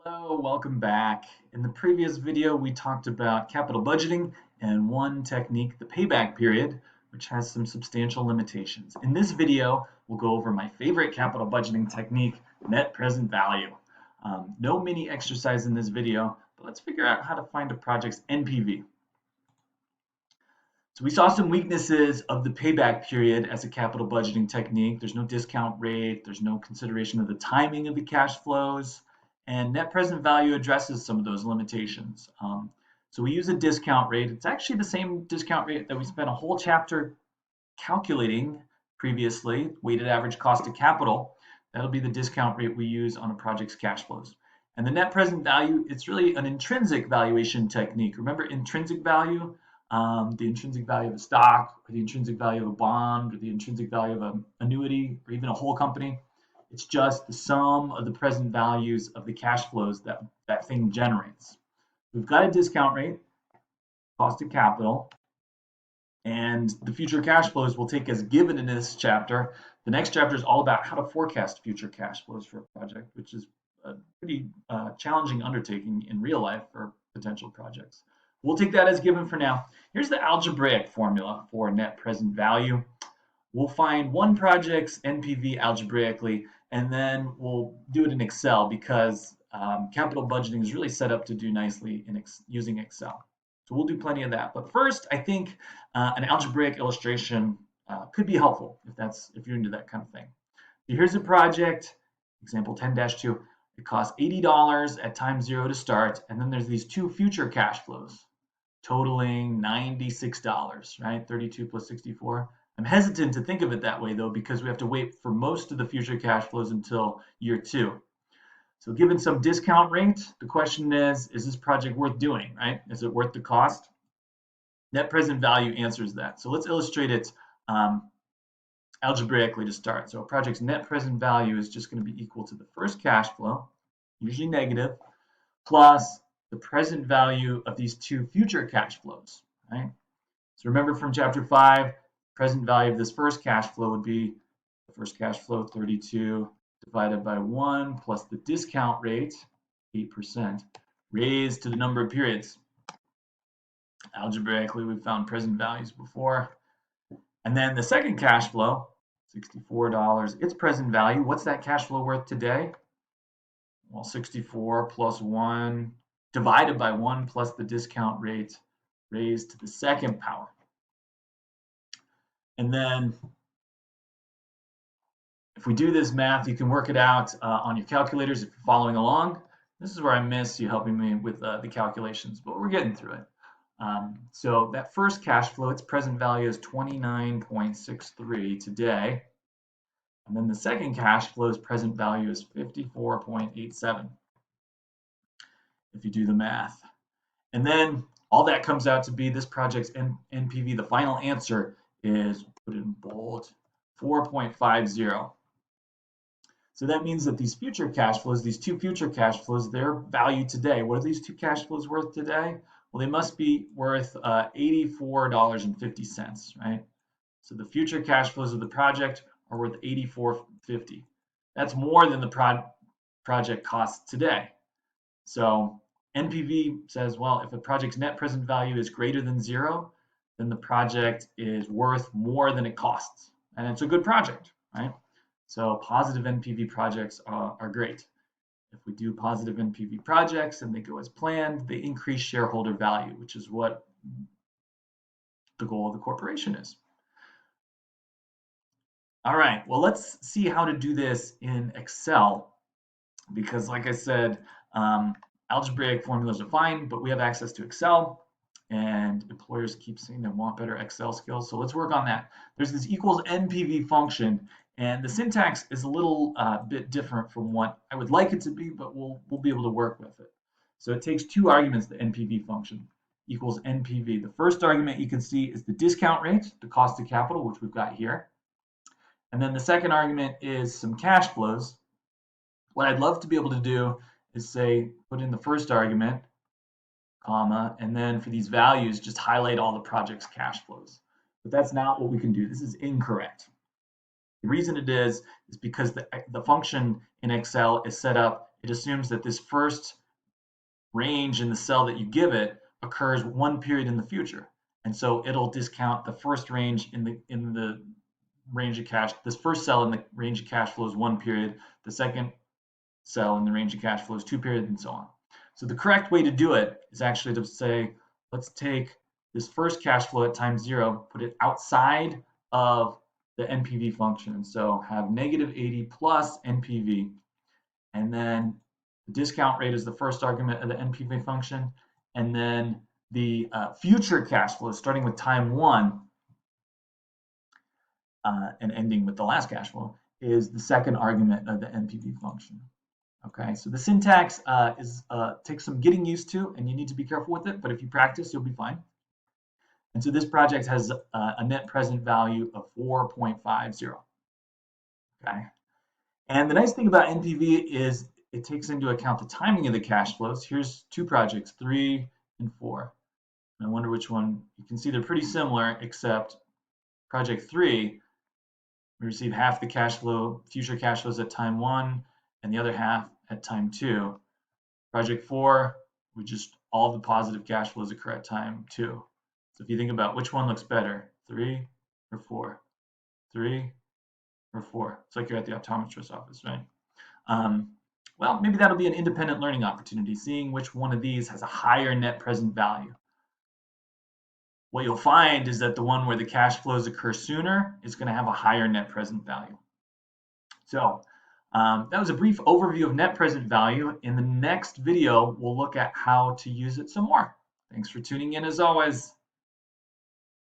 Hello, welcome back. In the previous video, we talked about capital budgeting and one technique, the payback period, which has some substantial limitations. In this video, we'll go over my favorite capital budgeting technique, net present value. No mini exercise in this video, but let's figure out how to find a project's NPV. So we saw some weaknesses of the payback period as a capital budgeting technique. There's no discount rate, there's no consideration of the timing of the cash flows, and net present value addresses some of those limitations. So we use a discount rate. It's actually the same discount rate that we spent a whole chapter calculating previously, weighted average cost of capital. That'll be the discount rate we use on a project's cash flows. And the net present value, it's really an intrinsic valuation technique. Remember intrinsic value? The intrinsic value of a stock, or the intrinsic value of a bond, or the intrinsic value of an annuity, or even a whole company. It's just the sum of the present values of the cash flows that that thing generates. We've got a discount rate, cost of capital, and the future cash flows we'll take as given in this chapter. The next chapter is all about how to forecast future cash flows for a project, which is a pretty challenging undertaking in real life for potential projects. We'll take that as given for now. Here's the algebraic formula for net present value. We'll find one project's NPV algebraically, and then we'll do it in Excel because capital budgeting is really set up to do nicely in using Excel. So we'll do plenty of that. But first, I think an algebraic illustration could be helpful if you're into that kind of thing. So here's a project, example 10-2. It costs $80 at time 0 to start, and then there's these two future cash flows totaling $96, right? 32 plus 64. I'm hesitant to think of it that way though, because we have to wait for most of the future cash flows until year 2. So given some discount rate, the question is this project worth doing, right? Is it worth the cost? Net present value answers that. So let's illustrate it algebraically to start. So a project's net present value is just going to be equal to the first cash flow, usually negative, plus the present value of these two future cash flows, right? So remember from chapter 5, present value of this first cash flow would be the first cash flow 32 divided by 1 plus the discount rate 8% raised to the number of periods. Algebraically, we've found present values before. And then the second cash flow, $64, its present value. What's that cash flow worth today? Well, 64 plus 1 divided by 1 plus the discount rate raised to the second power. And then if we do this math, you can work it out on your calculators if you're following along. This is where I miss you helping me with the calculations, but we're getting through it. So that first cash flow, its present value is 29.63 today. And then the second cash flow's present value is 54.87 if you do the math. And then all that comes out to be this project's NPV. The final answer is, put it in bold, 4.50. So that means that these future cash flows, these two future cash flows, their value today, what are these two cash flows worth today? Well, they must be worth $84.50, right? So the future cash flows of the project are worth $84.50. That's more than the project costs today. So NPV says, well, if a project's net present value is greater than 0, then the project is worth more than it costs. And it's a good project, right? So positive NPV projects are great. If we do positive NPV projects and they go as planned, they increase shareholder value, which is what the goal of the corporation is. All right, well, let's see how to do this in Excel, because like I said, algebraic formulas are fine, but we have access to Excel, and employers keep saying they want better Excel skills. So let's work on that. There's this equals NPV function, and the syntax is a little bit different from what I would like it to be, but we'll be able to work with it. So it takes two arguments, the NPV function, equals NPV. The first argument you can see is the discount rate, the cost of capital, which we've got here. And then the second argument is some cash flows. What I'd love to be able to do is say, put in the first argument, comma, and then for these values, just highlight all the project's cash flows. But that's not what we can do. This is incorrect. The reason it is because the function in Excel is set up it assumes that this first range in the cell that you give it occurs one period in the future. And so it'll discount the first range in the range of cash. This first cell in the range of cash flow is 1 period. The second cell in the range of cash flow is 2 periods, and so on. So the correct way to do it is actually to say, let's take this first cash flow at time 0, put it outside of the NPV function. So have -80 plus NPV. And then the discount rate is the first argument of the NPV function. And then the future cash flow, starting with time 1 and ending with the last cash flow, is the second argument of the NPV function. Okay, so the syntax takes some getting used to, and you need to be careful with it, but if you practice, you'll be fine. And so this project has a net present value of 4.50. Okay, and the nice thing about NPV is it takes into account the timing of the cash flows. Here's 2 projects, 3 and 4. And I wonder which one. You can see they're pretty similar, except project 3, we receive half the cash flow, future cash flows at time 1, and the other half at time 2. Project 4, all the positive cash flows occur at time 2. So if you think about which one looks better, 3 or 4, 3 or 4. It's like you're at the optometrist's office, right? Well, maybe that'll be an independent learning opportunity, seeing which one of these has a higher net present value. What you'll find is that the one where the cash flows occur sooner is going to have a higher net present value. So that was a brief overview of net present value. In the next video, we'll look at how to use it some more. Thanks for tuning in as always.